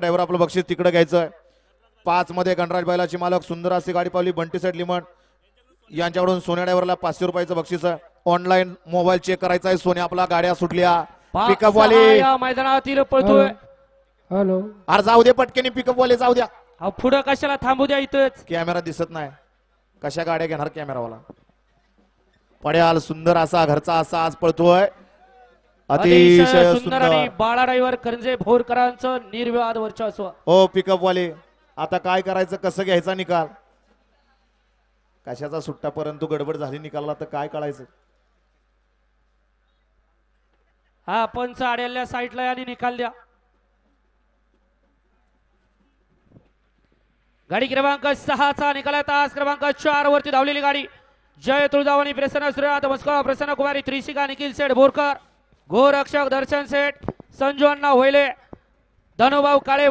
Driver आपलं बक्षीस तिकडे घ्यायचं. 5 मध्ये गणराज बैलाची मालक सुंदर अशी गाडी पावली बंटी सेट लिमण यांच्याकडून सोन्या ड्रायव्हरला 500 रुपयाचं बक्षीस आहे. ऑनलाईन मोबाईल चेक करायचा आहे. सोन्या आपला गाड्या सुटल्या. पिकअप वाले या मैदानातील पळतोय. हॅलो अरे जाऊ दे पटकेनी पिकअप वाले जाऊ द्या. पुढं कशाला थांबू द्या इथंच. कॅमेरा दिसत नाही. कशा गाड्या घेणार कॅमेरावाला. पड्याल सुंदर असा घरचा असा आज पळतोय. अतिशय सुंदर आणि सुंदर. बाळा ड्रायव्हर करंजे भोरकरांचं निर्विवाद वर्चस्व. हो पिकअप वाले आता काय करायचं कसं घ्यायचा निकाल. कशाचा सुट्टा परंतु गडबड झाली निकालला तर काय कळायचं. हा पंच आड्याल्या साईडला आणि निकाल द्या. गाडी क्रमांक 6चा निकाल तास क्रमांक 4 वरती धावलेली गाडी जय तुळजावणी प्रसन्न श्रीनाथ नमस्कार प्रसन्न कुमारी त्रिशिका निखिल सेठ बोरकर गोरक्षक दर्शन सेठ संजू अण्णा होईले धनुभाऊ काळे